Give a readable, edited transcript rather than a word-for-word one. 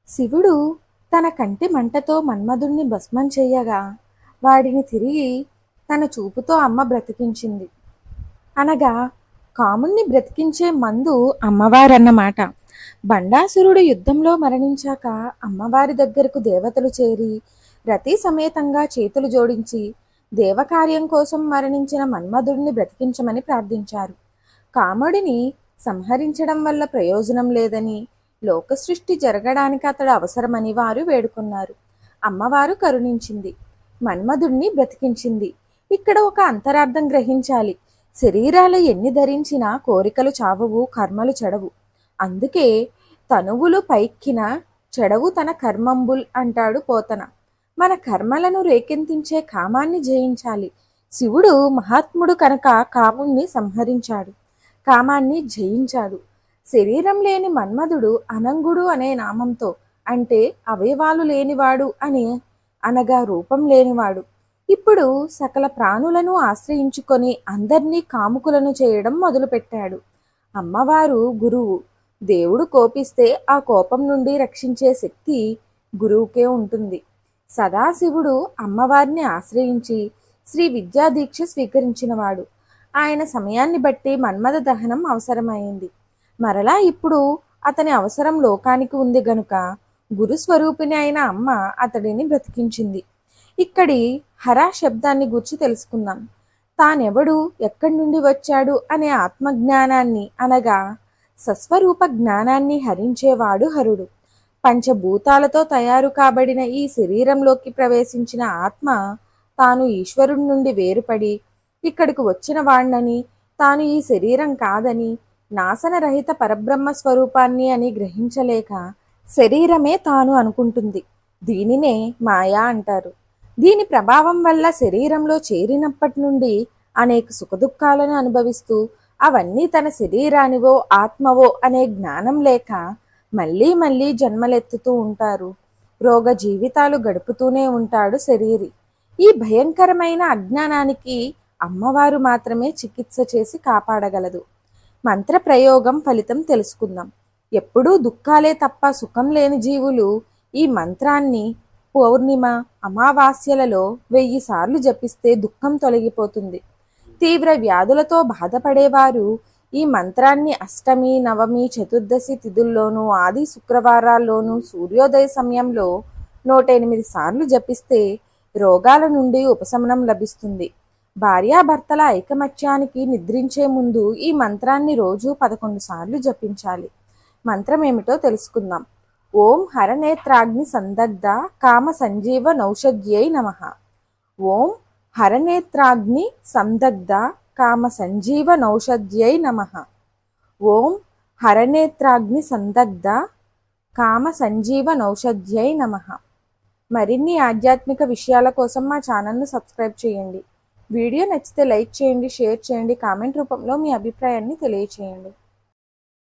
శివుడు తన కంటి మంటతో మన్మధుణ్ణి భస్మం చెయ్యగా వాడిని తిరిగి తన చూపుతో అమ్మ బ్రతికించింది. అనగా కాముణ్ణి బ్రతికించే మందు అమ్మవారన్నమాట. బండాసురుడు యుద్ధంలో మరణించాక అమ్మవారి దగ్గరకు దేవతలు చేరి రతి సమేతంగా చేతులు జోడించి దేవకార్యం కోసం మరణించిన మన్మధుడిని బ్రతికించమని ప్రార్థించారు. కాముడిని సంహరించడం వల్ల ప్రయోజనం లేదని, లోక సృష్టి జరగడానికి అతడు అవసరమని వారు వేడుకున్నారు. అమ్మవారు కరుణించింది, మన్మధుడిని బ్రతికించింది. ఇక్కడ ఒక అంతరార్థం గ్రహించాలి. శరీరాలు ఎన్ని ధరించినా కోరికలు చావవు, కర్మలు చెడవు. అందుకే తనువులు పైక్కిన చెడవు తన కర్మంబుల్ అంటాడు పోతన. మన కర్మలను రేకెంతించే కామాన్ని జయించాలి. శివుడు మహాత్ముడు కనుక కాముణ్ణి సంహరించాడు, కామాన్ని జయించాడు. శరీరం లేని మన్మధుడు అనంగుడు అనే నామంతో, అంటే అవయవాలు లేనివాడు అని, అనగా రూపం లేనివాడు. ఇప్పుడు సకల ప్రాణులను ఆశ్రయించుకొని అందర్నీ కాముకులను చేయడం మొదలుపెట్టాడు. అమ్మవారు గురువు. దేవుడు కోపిస్తే ఆ కోపం నుండి రక్షించే శక్తి గురువుకే ఉంటుంది. సదాశివుడు అమ్మవారిని ఆశ్రయించి శ్రీ విద్యాదీక్ష స్వీకరించినవాడు. ఆయన సమయాన్ని బట్టి మన్మథ దహనం అవసరమైంది. మరలా ఇప్పుడు అతని అవసరం లోకానికి ఉంది గనుక గురుస్వరూపిణి అయిన అమ్మ అతడిని బ్రతికించింది. ఇక్కడి హర శబ్దాన్ని గురించి తెలుసుకుందాం. తానెవడు, ఎక్కడి నుండి వచ్చాడు అనే ఆత్మజ్ఞానాన్ని, అనగా సస్వరూప జ్ఞానాన్ని హరించేవాడు హరుడు. పంచభూతాలతో తయారు కాబడిన ఈ శరీరంలోకి ప్రవేశించిన ఆత్మ తాను ఈశ్వరుడి నుండి వేరుపడి ఇక్కడికి వచ్చిన వాణ్ణని, తాను ఈ శరీరం కాదని, నాశనరహిత పరబ్రహ్మ స్వరూపాన్ని అని గ్రహించలేక శరీరమే తాను అనుకుంటుంది. దీనినే మాయా అంటారు. దీని ప్రభావం వల్ల శరీరంలో చేరినప్పటి నుండి అనేక సుఖదుఖాలను అనుభవిస్తూ అవన్నీ తన శరీరానివో ఆత్మవో అనే జ్ఞానం లేక మళ్ళీ మళ్ళీ జన్మలెత్తుతూ ఉంటారు. రోగ జీవితాలు గడుపుతూనే ఉంటాడు శరీరి. ఈ భయంకరమైన అజ్ఞానానికి అమ్మవారు మాత్రమే చికిత్స చేసి కాపాడగలదు. మంత్ర ప్రయోగం ఫలితం తెలుసుకుందాం. ఎప్పుడూ దుఃఖాలే తప్ప సుఖం లేని జీవులు ఈ మంత్రాన్ని పౌర్ణిమ, అమావాస్యలలో 1000 సార్లు జపిస్తే దుఃఖం తొలగిపోతుంది. తీవ్ర వ్యాధులతో బాధపడేవారు ఈ మంత్రాన్ని అష్టమి, నవమి, చతుర్దశి తిథుల్లోనూ, ఆది శుక్రవారాల్లోనూ సూర్యోదయ సమయంలో 108 సార్లు జపిస్తే రోగాల నుండి ఉపశమనం లభిస్తుంది. భార్యాభర్తల ఐకమత్యానికి నిద్రించే ముందు ఈ మంత్రాన్ని రోజు 11 సార్లు జపించాలి. మంత్రం ఏమిటో తెలుసుకుందాం. ఓం హరనేత్రాగ్ని సందగ్ధ కామ సంజీవ నౌషధ్యై నమః. ఓం హరనేత్రాగ్ని సందగ్ధ కామ సంజీవ నౌషధ్యై నమః. ఓం హరనేత్రాగ్ని సందగ్ధ కామ సంజీవ నౌషధ్యై నమః. మరిన్ని ఆధ్యాత్మిక విషయాల కోసం మా ఛానల్ను సబ్స్క్రైబ్ చేయండి. వీడియో నచ్చితే లైక్ చేయండి, షేర్ చేయండి, కామెంట్ రూపంలో మీ అభిప్రాయాన్ని తెలియచేయండి.